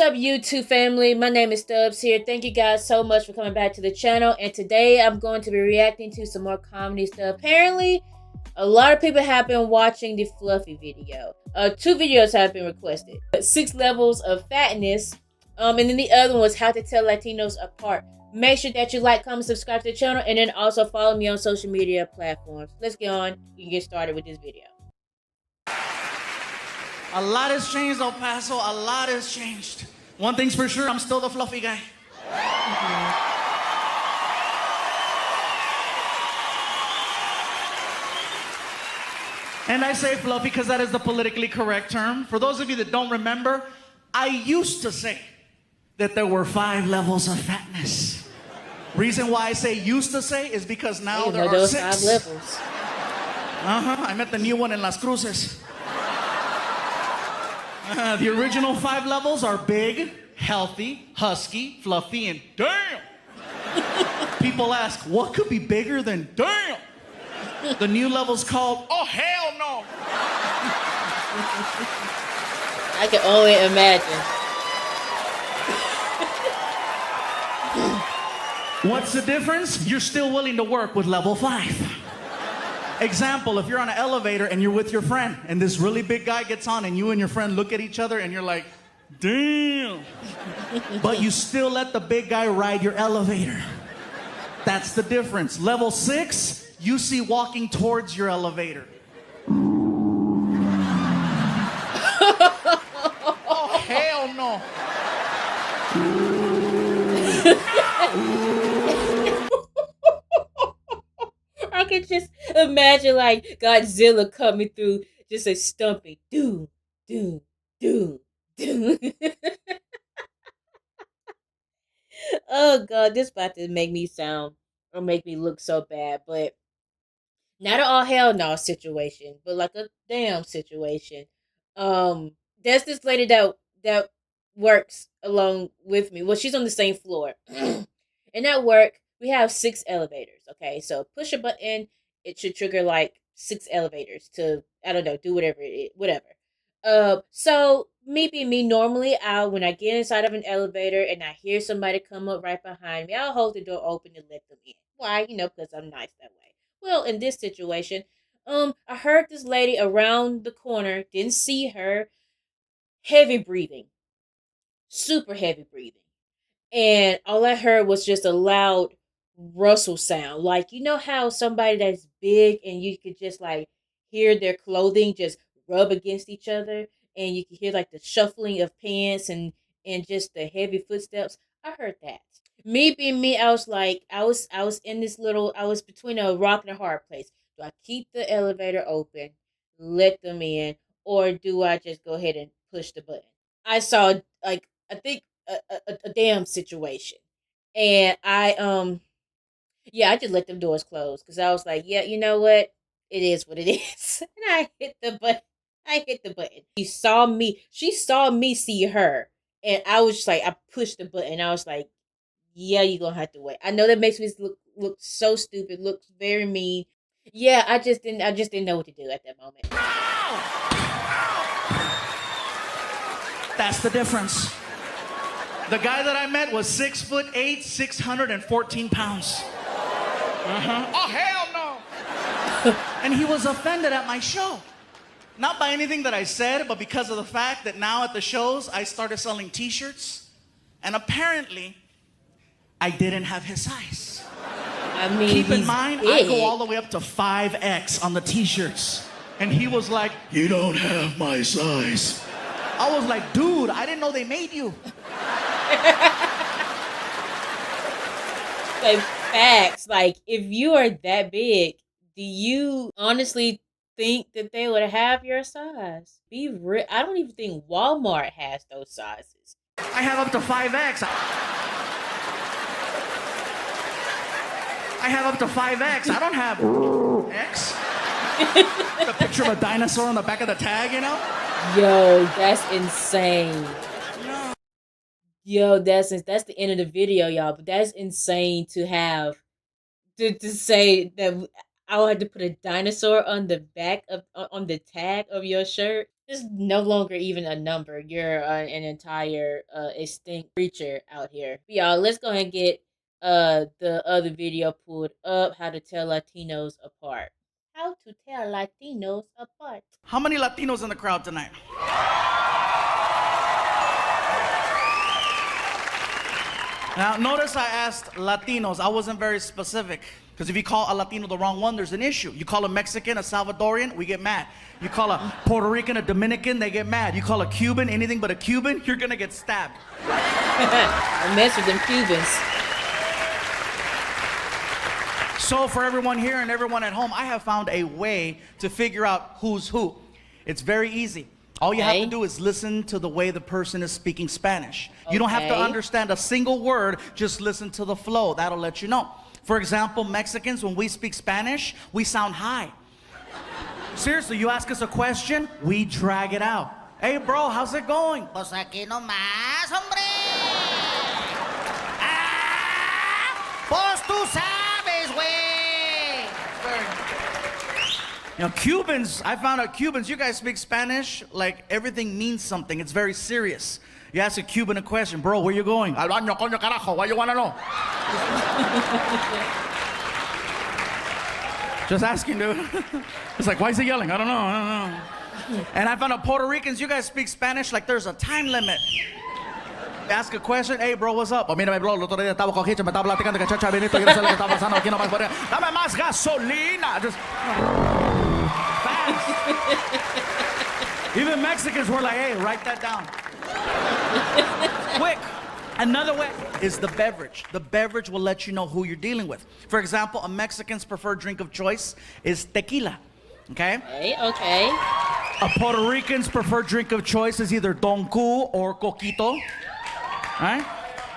up, YouTube family? My name is Stubbs here. Thank you guys so much for coming back to the channel. And today I'm going to be reacting to some more comedy stuff. Apparently, a lot of people have been watching the Fluffy video. Two videos have been requested. 6 levels of fatness. And then the other one was how to tell Latinos apart. Make sure that you like, comment, subscribe to the channel, and then also follow me on social media platforms. Let's get on. You can get started with this video. A lot has changed, El Paso. A lot has changed. One thing's for sure, I'm still the fluffy guy. And I say fluffy because that is the politically correct term. For those of you that don't remember, I used to say that there were 5 levels of fatness. Reason why I say used to say is because now there are 6. 5 levels. I met the new one in Las Cruces. The original 5 levels are big, healthy, husky, fluffy, and damn. People ask, what could be bigger than damn? The new level's called, oh, hell no. I can only imagine. What's the difference? You're still willing to work with level 5. Example, if you're on an elevator and you're with your friend and this really big guy gets on and you and your friend look at each other and you're like, damn. But you still let the big guy ride your elevator. That's the difference. Level 6, you see walking towards your elevator. Oh, hell no. I can just imagine like Godzilla coming through, just a stumping, doom, doom, doom, doom. Oh god, this about to make me sound or make me look so bad, but not an all hell no situation, but like a damn situation. There's this lady that works along with me. Well, she's on the same floor. And at work, we have 6 elevators. Okay, so push a button, it should trigger like 6 elevators to, I don't know, do whatever it is, whatever. So me being me, normally when I get inside of an elevator and I hear somebody come up right behind me, I'll hold the door open and let them in. Why? Because I'm nice that way. Well, in this situation, I heard this lady around the corner, didn't see her, heavy breathing, super heavy breathing. And all I heard was just a loud rustle sound. Like, you know how somebody that's big and you could just like hear their clothing just rub against each other, and you can hear like the shuffling of pants and just the heavy footsteps. I heard that. Me being me, I was like, I was in this little, I was between a rock and a hard place. Do I keep the elevator open, let them in, or do I just go ahead and push the button? I saw, like, I think a damn situation. And yeah, I just let them doors close because I was like, yeah, you know what? It is what it is. And I hit the button. I hit the button. She saw me see her. And I was just like, I pushed the button. I was like, yeah, you're gonna have to wait. I know that makes me look so stupid, looks very mean. Yeah, I just didn't know what to do at that moment. That's the difference. The guy that I met was 6'8", 614 pounds. Oh, hell no. And he was offended at my show. Not by anything that I said, but because of the fact that now at the shows, I started selling t-shirts. And apparently, I didn't have his size. I mean, keep in mind, big. I go all the way up to 5X on the t-shirts. And he was like, you don't have my size. I was like, dude, I didn't know they made you. Like, facts. Like, if you are that big, do you honestly think that they would have your size? Be real. I don't even think Walmart has those sizes. I have up to 5X. I have up to 5X. I don't have X. The picture of a dinosaur on the back of the tag, you know? Yo, that's insane. Yo, that's the end of the video, y'all. But that's insane to have to say that I would have to put a dinosaur on the back of on the tag of your shirt. It's no longer even a number. You're an entire extinct creature out here. But y'all, let's go ahead and get the other video pulled up. How to tell Latinos apart. How to tell Latinos apart. How many Latinos in the crowd tonight? Now, notice I asked Latinos. I wasn't very specific. Because if you call a Latino the wrong one, there's an issue. You call a Mexican a Salvadorian, we get mad. You call a Puerto Rican a Dominican, they get mad. You call a Cuban anything but a Cuban, you're gonna get stabbed. I mess with them Cubans. So for everyone here and everyone at home, I have found a way to figure out who's who. It's very easy. All you have to do is listen to the way the person is speaking Spanish. You don't have to understand a single word, just listen to the flow. That'll let you know. For example, Mexicans, when we speak Spanish, we sound high. Seriously, you ask us a question, we drag it out. Hey, bro, how's it going? Pues aquí nomás, hombre. Pues tú sabes, güey. You know, Cubans, I found out Cubans, you guys speak Spanish like everything means something. It's very serious. You ask a Cuban a question, bro, where you going? Al baño, coño, carajo, why you wanna know? Just asking, dude. It's like, why is he yelling? I don't know. And I found out Puerto Ricans, you guys speak Spanish like there's a time limit. Ask a question, hey bro, what's up? Mírame bro, el otro día estaba con Hicha, me estaba platicando que chacha Benito, yo no sé lo que está pasando aquí nomás. Dame más gasolina. Just fast. Even Mexicans were like, hey, write that down. Quick. Another way is the beverage. The beverage will let you know who you're dealing with. For example, a Mexican's preferred drink of choice is tequila. Okay? Okay. A Puerto Rican's preferred drink of choice is either Don Q or Coquito. Right?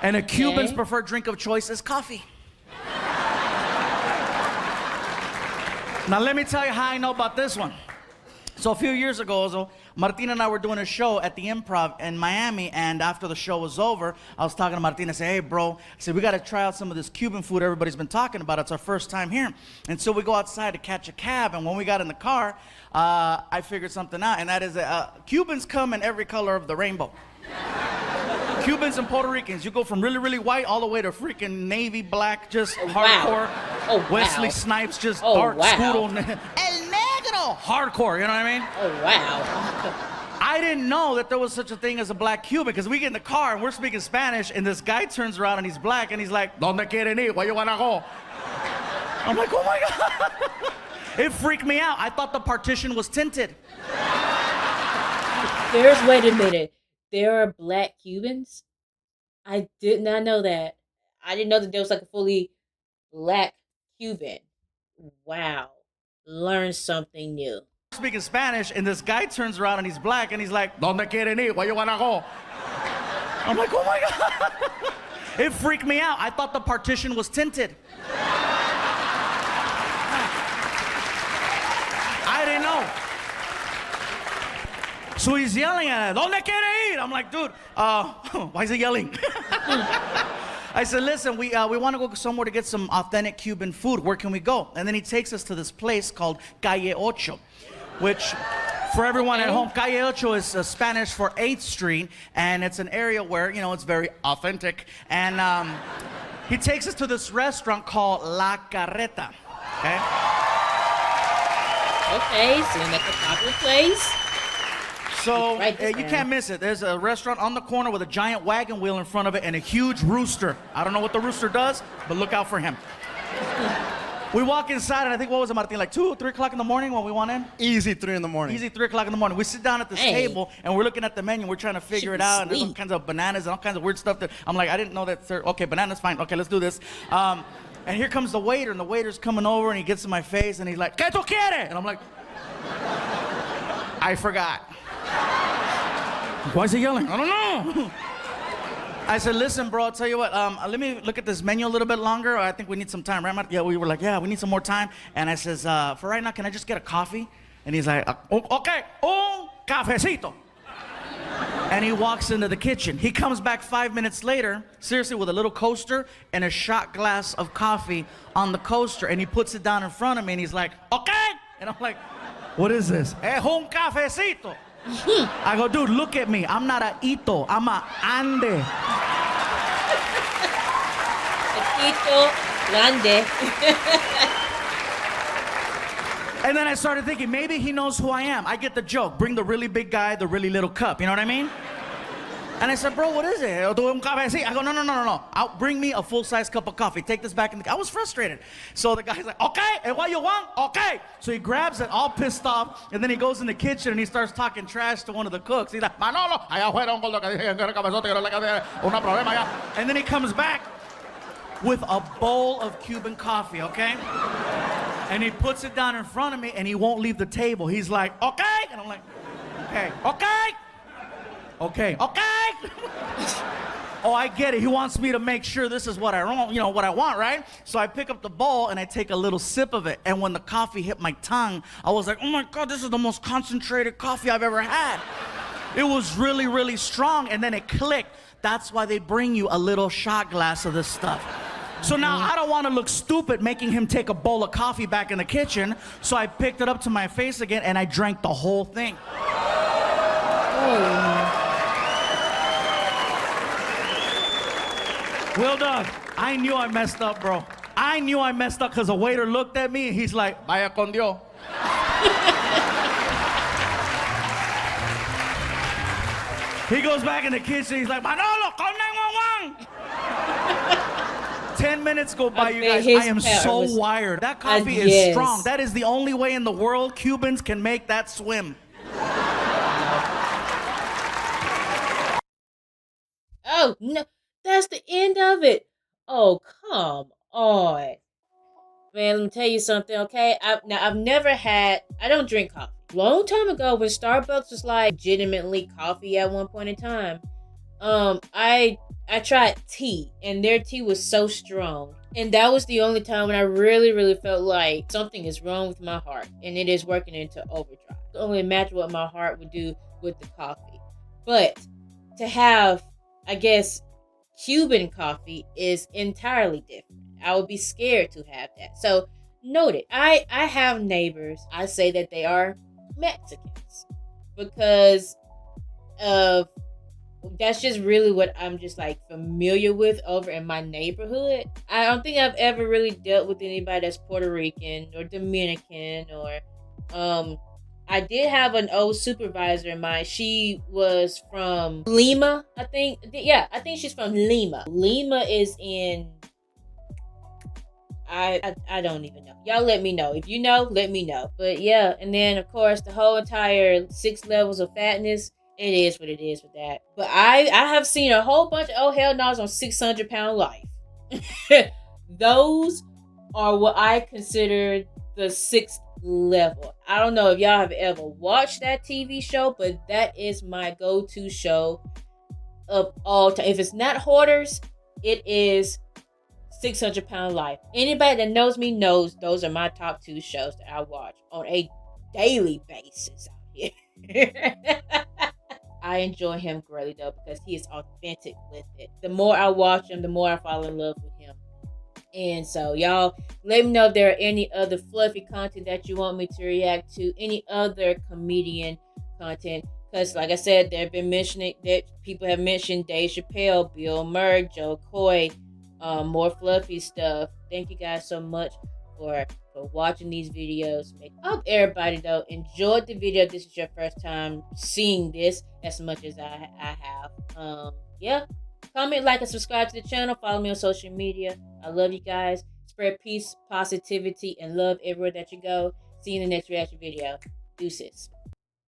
And a Cuban's preferred drink of choice is coffee. Now let me tell you how I know about this one. So a few years ago, Martina and I were doing a show at the Improv in Miami, and after the show was over, I was talking to Martina. I said, hey, bro, I said, we got to try out some of this Cuban food everybody's been talking about. It's our first time here. And so we go outside to catch a cab, and when we got in the car, I figured something out, and that is that Cubans come in every color of the rainbow. Cubans and Puerto Ricans, you go from really, really white all the way to freaking navy black, just hardcore. Oh, Wesley Snipes, just dark, Scootle. El negro. Hardcore, you know what I mean? Oh, wow. I didn't know that there was such a thing as a black Cuban, because we get in the car and we're speaking Spanish, and this guy turns around and he's black, and he's like, ¿Dónde quieren ir? Where you wanna go? I'm like, oh my God. It freaked me out. I thought the partition was tinted. Wait a minute. There are black Cubans? I did not know that. I didn't know that there was like a fully black Cuban. Wow. Learn something new. Speaking Spanish, and this guy turns around and he's black, and he's like, ¿Dónde quieren ir? Where you wanna go? I'm like, oh my God. It freaked me out. I thought the partition was tinted. I didn't know. So he's yelling at us, ¿Dónde quiere ir? I'm like, dude, why is he yelling? I said, listen, we want to go somewhere to get some authentic Cuban food. Where can we go? And then he takes us to this place called Calle Ocho, which, for everyone at home, Calle Ocho is Spanish for 8th Street, and it's an area where, you know, it's very authentic. And he takes us to this restaurant called La Carreta. Okay? Okay, seems like a popular place. So you can't miss it. There's a restaurant on the corner with a giant wagon wheel in front of it and a huge rooster. I don't know what the rooster does, but look out for him. We walk inside, and I think, what was it, Martin, like 2 or 3 o'clock in the morning when we went in? Easy 3 in the morning. Easy 3 o'clock in the morning. We sit down at this table, and we're looking at the menu. We're trying to figure it out, and there's all kinds of bananas and all kinds of weird stuff that I'm like, I didn't know that. Okay, bananas, fine. Okay, let's do this. And here comes the waiter, and the waiter's coming over, and he gets in my face, and he's like, ¿Qué tú quieres? And I'm like, I forgot. Why is he yelling? I don't know. I said, listen, bro, I'll tell you what, let me look at this menu a little bit longer. I think we need some time, right? Yeah, we were like, yeah, we need some more time. And I says, for right now, can I just get a coffee? And he's like, okay, un cafecito. And he walks into the kitchen. He comes back 5 minutes later, seriously, with a little coaster and a shot glass of coffee on the coaster. And he puts it down in front of me, and he's like, okay. And I'm like, what is this? Es un cafecito. I go, dude, look at me. I'm not a Ito. I'm a Ande. Tito Grande. And then I started thinking, maybe he knows who I am. I get the joke. Bring the really big guy, the really little cup. You know what I mean? And I said, bro, what is it? I go, no. Bring me a full-size cup of coffee. Take this back in the... I was frustrated. So the guy's like, okay, and what you want? Okay. So he grabs it, all pissed off, and then he goes in the kitchen and he starts talking trash to one of the cooks. He's like, Manolo, allá afuera un gordo que dije, cabezote, que no le cabe una problema ya. And then he comes back with a bowl of Cuban coffee, okay? And he puts it down in front of me and he won't leave the table. He's like, okay. And I'm like, okay. Oh, I get it. He wants me to make sure this is what I want, what I want, right? So I pick up the bowl and I take a little sip of it. And when the coffee hit my tongue, I was like, oh my God, this is the most concentrated coffee I've ever had. It was really, really strong. And then it clicked. That's why they bring you a little shot glass of this stuff. So now I don't want to look stupid making him take a bowl of coffee back in the kitchen. So I picked it up to my face again and I drank the whole thing. Well done. I knew I messed up, bro. I knew I messed up because the waiter looked at me and he's like, vaya con Dios. He goes back in the kitchen. He's like, Manolo, call 911. 10 minutes go by, you guys. I am so wired. That coffee is strong. That is the only way in the world Cubans can make that swim. Oh, no. That's the end of it. Oh, come on. Man, let me tell you something, okay? I've never had... I don't drink coffee. Long time ago, when Starbucks was like legitimately coffee at one point in time, I tried tea, and their tea was so strong. And that was the only time when I really, really felt like something is wrong with my heart, and it is working into overdrive. I can only imagine what my heart would do with the coffee. But to have, I guess, Cuban coffee is entirely different. I would be scared to have that. So, noted. I have neighbors. I say that they are Mexicans because of that's just really what I'm just like familiar with over in my neighborhood. I don't think I've ever really dealt with anybody that's Puerto Rican or Dominican or I did have an old supervisor of mine. She was from Lima, I think. Yeah, I think she's from Lima. Lima is in I don't even know. Y'all let me know. If you know, let me know. But yeah, and then of course the whole entire 6 levels of fatness, it is what it is with that. But I have seen a whole bunch of oh hell no's on 600-pound life. Those are what I consider the 6th level. I don't know if y'all have ever watched that TV show, but that is my go-to show of all time. If it's not Hoarders, it is 600-Pound Life. Anybody that knows me knows those are my top 2 shows that I watch on a daily basis out here. I enjoy him greatly though because he is authentic with it. The more I watch him, the more I fall in love with him. And so y'all let me know if there are any other fluffy content that you want me to react to, any other comedian content. Because like I said, they've been mentioning that people have mentioned Dave Chappelle, Bill Murray, Joe Coy, more fluffy stuff. Thank you guys so much for watching these videos. I hope everybody though enjoyed the video. This is your first time seeing this as much as I have. Yeah. Comment, like, and subscribe to the channel. Follow me on social media. I love you guys. Spread peace, positivity, and love everywhere that you go. See you in the next reaction video. Deuces.